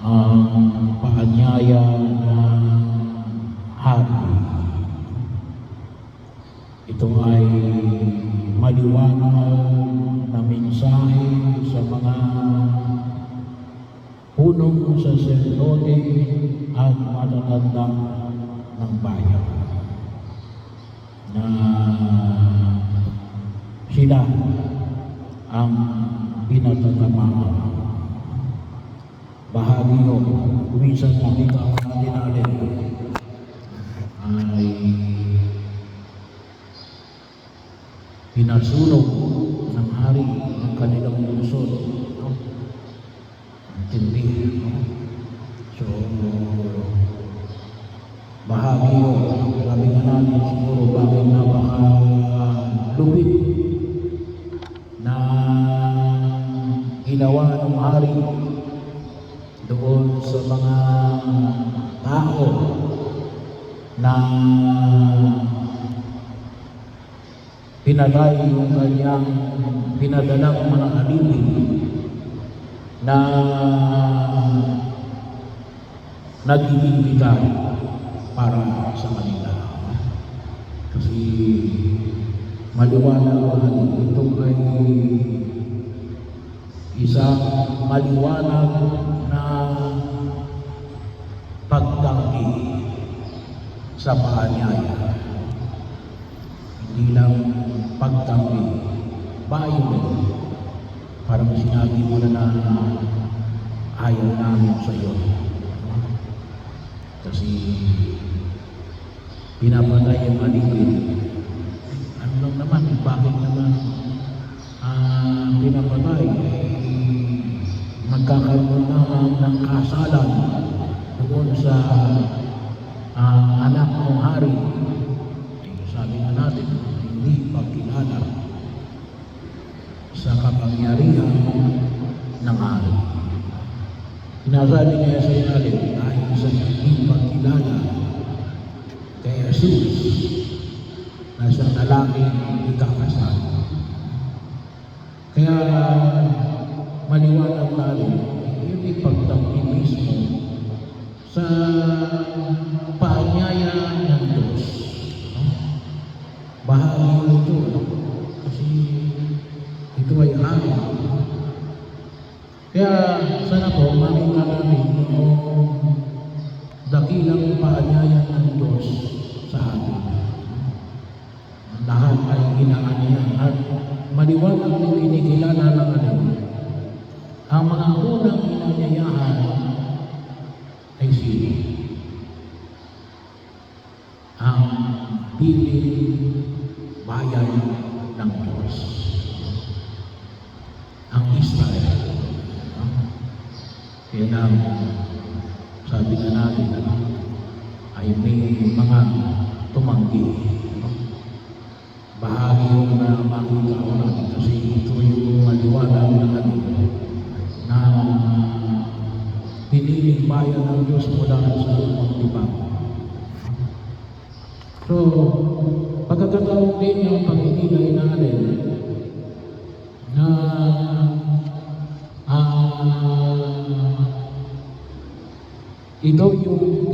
ang paanyaya ng hari. Ito ay maliwanag na mensahe sa mga punong saserdote at matatanda ng bayan na sila ang pinatatamaan. Bahagi yun, minsan nakita ko natin ay pinasunog ng hari ng kanilang lungsod. Tindi. So, bahagi yun. Sabi nga natin siguro bakit napakalupit na ginawa ng hari doon sa mga tao na pinalay yung kanyang pinadalang mga alipin na nag-iimbita para sa kanila. Kasi maliwanag ito ay isang maliwanag na pagtanggi sa paanyaya. Hindi lang pagtanggi, violent. Parang sinabi mo na ayaw namin sa iyo. Kasi pinapatay yung alipin. Ano lang naman, bakit naman pinapatay? Magkakaroon naman ng kasalan doon sa anak ng hari. Sabi nga natin, hindi pagkilala sa kapangyarihan ng hari. Sinasabi niya sa ilalim, dahil sa hindi pagkilala kay Jesus na siyang lalaking ikakasal. Kaya maliwanag natin, yung ipagtanggi mismo sa paanyaya ng Diyos. Bahagi ito, kasi ito ay hari. Kaya sana po makita namin yung dakilang paanyaya ng Diyos sa atin. Lahat ay inaanihan at maliwanag yung kinikilala ng alam. Ang mga unang inanyayahan ay sino? Ang piling bayan ng Diyos. Ang Israel. Kaya lang, sabi nga natin, ay may mga tumanggi. Bahagi yung na makita ko natin kasi ito yung maliwanag na na piniling bayan ng Diyos mula sa lumang libang. So, pagkakataon din yung pagkikilay natin na ito yung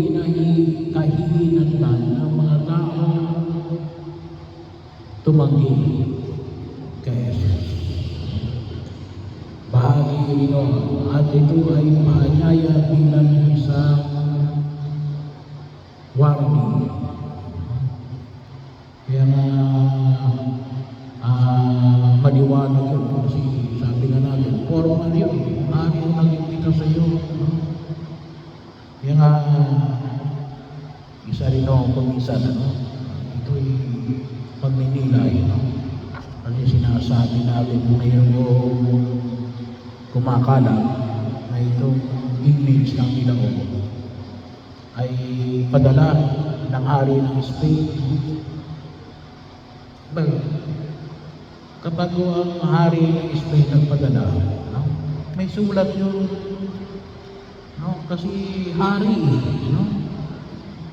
kahihinatnan ng mga tao tumanggi kay Jesus. Bahagi rin at ito ay paanyaya bilang isang warning. Kaya maliwanag yun kasi sabi nga natin, formal yun, ari yung nag-imbita sa iyo. Kaya nga, isa rin ako kuminsan, ito'y pagninilay. Kasi sinasabi natin na yung kumakalat na itong image ng Ginoo ay padala ng hari ng Spain. Kapag ang hari ng Spain nagpadala, may sulat yun. Kasi hari,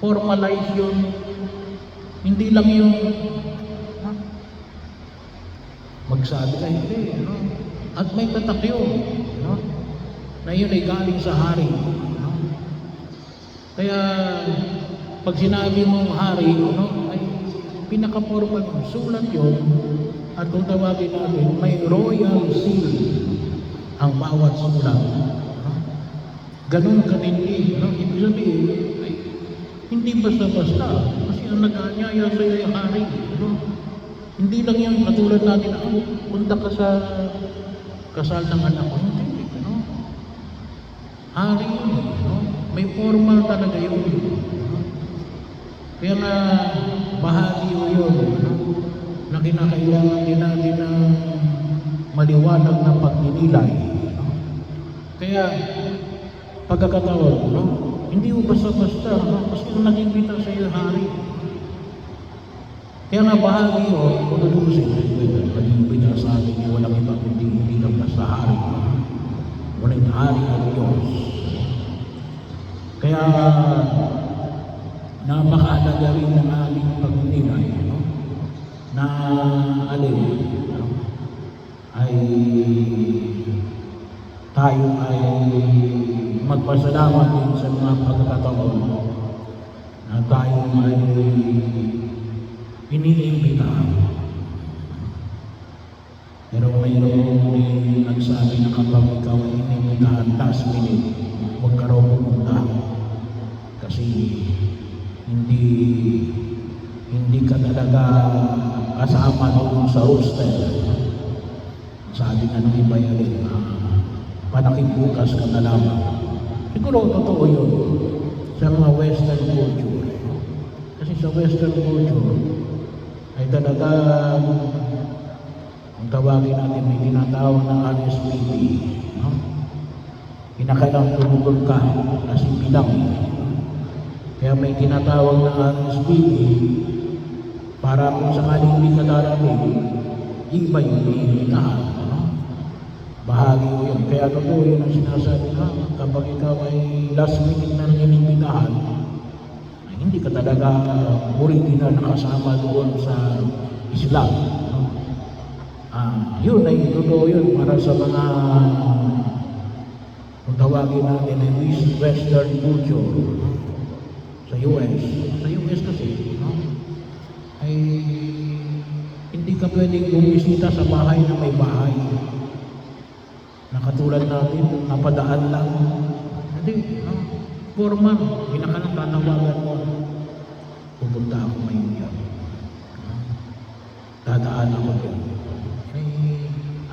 formalize yun. Hindi lang yung magsabi ka, hindi. At may tatak yun. na yun ay galing sa hari. No? Kaya pag sinabi mong hari, no, ay pinaka-formal sulat yun, at kung tawagin natin, may royal seal ang bawat sulat. No? Ganun katindi. No? Ibig sabihin, ay hindi basta-basta. Kasi ang nag-aanyaya sa iyo ay hari. No? Hindi lang yan katulad natin, punta ka sa kasal ng anak ko. Hindi. No? Hari yun. No? May formal talaga yun. No? Kaya nga, bahagi yun. No? Na kinakailangan din natin ng maliwanag na pagninilay. No? Kaya, pagkakataon, no? Hindi mo basta-basta, no? Kasi ang nag-imbita sa iyo, hari. Kaya nga bahagi yun, kung tutusin, nag-imbita sa atin yung walang iba, hindi lang basta hari. Walang hari ng Diyos. Kaya, napakahalaga rin ng ating pagninilay, no? Na alin, no? Ay tayo ay magpasalamat din sa mga pagkakataon na tayo ay iniimbitahan. Pero mayroon din nagsabi na kapag ikaw ay iniimbitahan last minute, huwag ka raw pumunta kasi hindi ka talaga kasama doon sa roster. Sabi nga ng iba yan, panaking bukas ka na lamang. Siguro totoo yun sa mga western culture. Kasi sa western culture ay talaga ang tawagin natin may tinatawag na RSVP. No? Kinakailangan tumugol ka kasi bilang. Kaya may tinatawag na RSVP para kung sakaling hindi ka darating, iba yung iimbitahan. No? Bahagi ko yun. Kaya totoo yun ang sinasabi na kapag ikaw ay last minute na inimbitahan, ay hindi ka talaga original nakasama doon sa Islam. No? Yun ay totoo yun para sa mga kung tawagin natin ay western culture. No? Sa US kasi, no? Ay hindi ka pwedeng bumisita sa bahay na may bahay. Na katulad natin, napadaan lang. Hindi, no? Formal, hindi na ka nang tatawagan mo. Pupunta ako ngayon yan. No? Dadaan ako yan.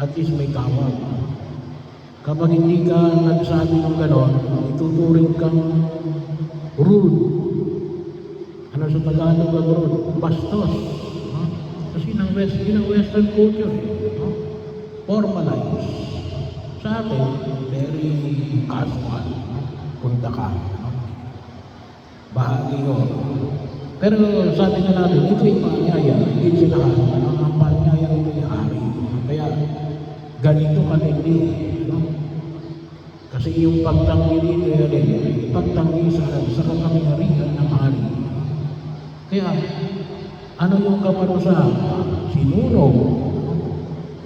At least may tawag. Kapag hindi ka nagsabi ng ganon, ituturing kang rude. Ano sa Tagalog ang rude? Bastos. No? Kasi ng western culture, no? Formalized. Sa atin, very casual. No? Punta ka. No? Bahagi yun. Pero sabi nga natin, ito yung paanyaya. Hindi sila ang paanyaya ito yung hari. Kaya ganito katindi. No? Kasi yung pagtanggi dito yun, pagtanggi sa kapangyarihan ng hari. Kaya, ano yung kaparusa? Sinunog.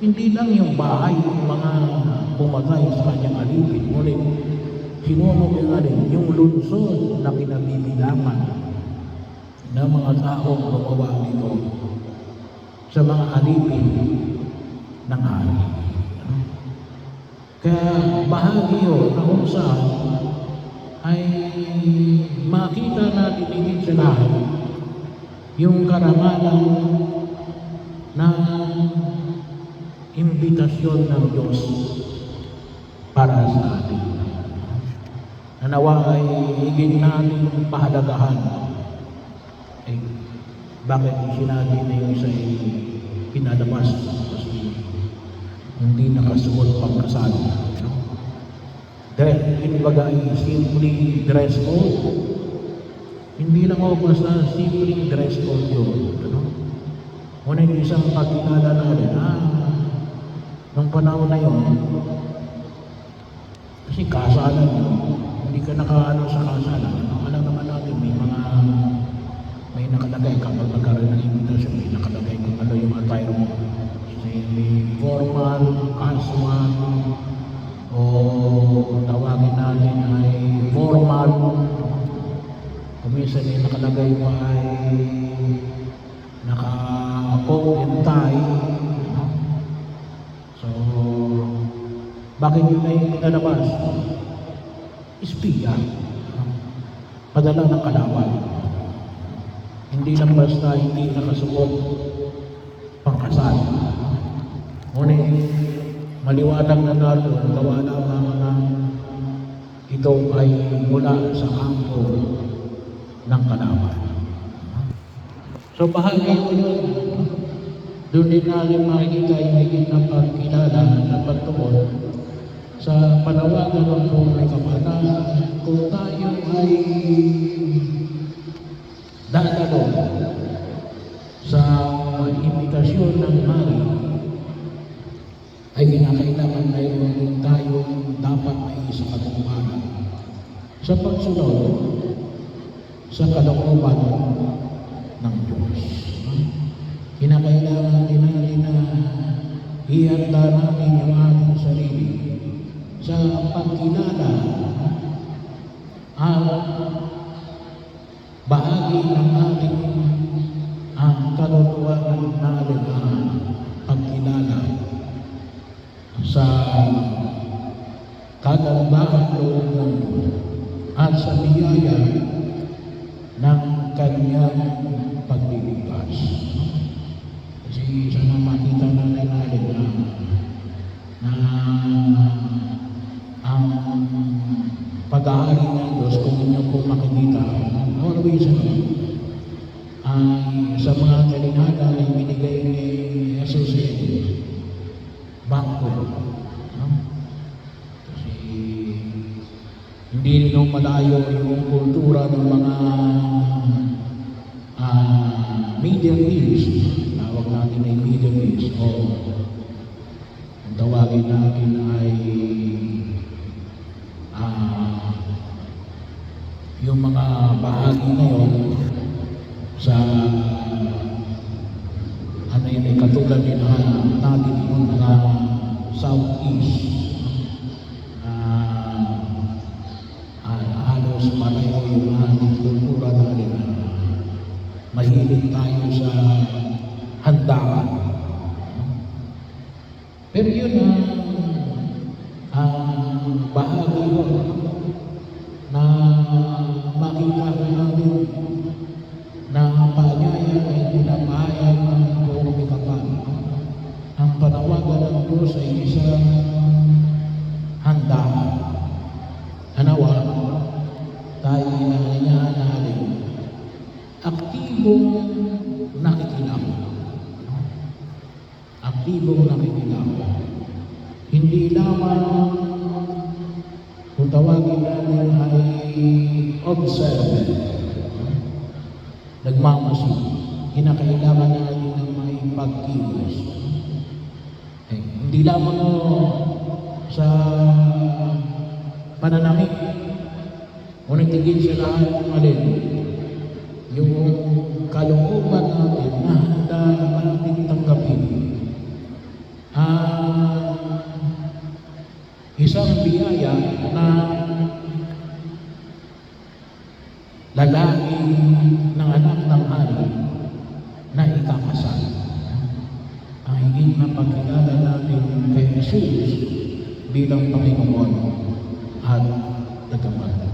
Hindi lang yung bahay ng mga pumatay sa kanyang alipin. Ngunit, sinunog yung alin, yung lungsod na kinabibilangan ng mga taong gumawa nito sa mga alipin ng hari. Kaya bahagi yun na kung saan ay makita natin higit sa lahat yung karangalan ng imbitasyon ng Diyos para sa atin. Nanawa ay higit natin pahalagahan. Eh, bakit sinabi na yung isa'y pinalabas? Kasi hindi nakasuot pang kasal. No? Dahil kumbaga ay simply dress code. Hindi lang ako basta simply dress code yun. Ano? Ngunit isang pagkilala natin, nung panahon na yun, kasi kasalan yun, hindi ka nakaano sa kasalan. Alam naman natin, may nakalagay kapag magkaroon ng invitation, may nakalagay kung ano yung attire mo. May formal, casual, o kung tawagin natin ay formal, kuminsan ay nakalagay pa ay naka-coat and tie. So, bakit yun ay pinalabas? Espiya. Padala ng kalaban. Hindi lang basta hindi nakasuot pangkasal. Ngunit maliwanag na naroon, gawa lamang na ito ay mula sa kampo ng kalaban. So bahagi ko yun. Doon din natin makikita yung higit na pagkilala at pagtuon sa panawagan ng Pumay Kapana kung tayo ay dadalo sa imitasyon ng hari, ay kinakailangan na yun tayong dapat may isa katumparan sa pagsunod sa kalooban ng Diyos. Kinakailangan din natin na ihanda namin yung ating sarili sa pagkilala at bahagi ng ating kaluluwan natin ang pagkilala sa kagandahan loob ng at sa biyaya ng kanyang pagliligtas. Kasi sana makita natin na ang pag-aari ng Diyos, kung inyo po makikita, always ay sa mga kalinada na binigay ni Jesus bangko. Kasi hindi rin malayo yung kultura ng mga Middle East. Tawag natin ay Middle East o ang tawagin natin ay yung mga bahagi na yun sa ano yun ay katulad din natin yung mga Southeast halos pareho yung ating kultura natin. Mahilig tayo sa handaan. Pero yun ang bahagi yun na makita natin na paanyaya ay pinapahayag ng Pumay Kapana. Ang panawagan ng Diyos ay isang handaan. Hanawa, tayo inanganyahan natin aktibong nakikilaw. Aktibong nakikilaw. Hindi lamang kung tawagin natin ay observant, nagmamasid. Kinakailangan natin ng may pagkilos. Hindi lamang sa pananamit, ngunit tigil sa lahat ng alin, yung kalooban natin na handa natin tanggapin isang biyaya na lalaki ng anak ng hari na ikakasal. Ang higit na pagkilala natin kay Jesus bilang Panginoon at Tagapagligtas.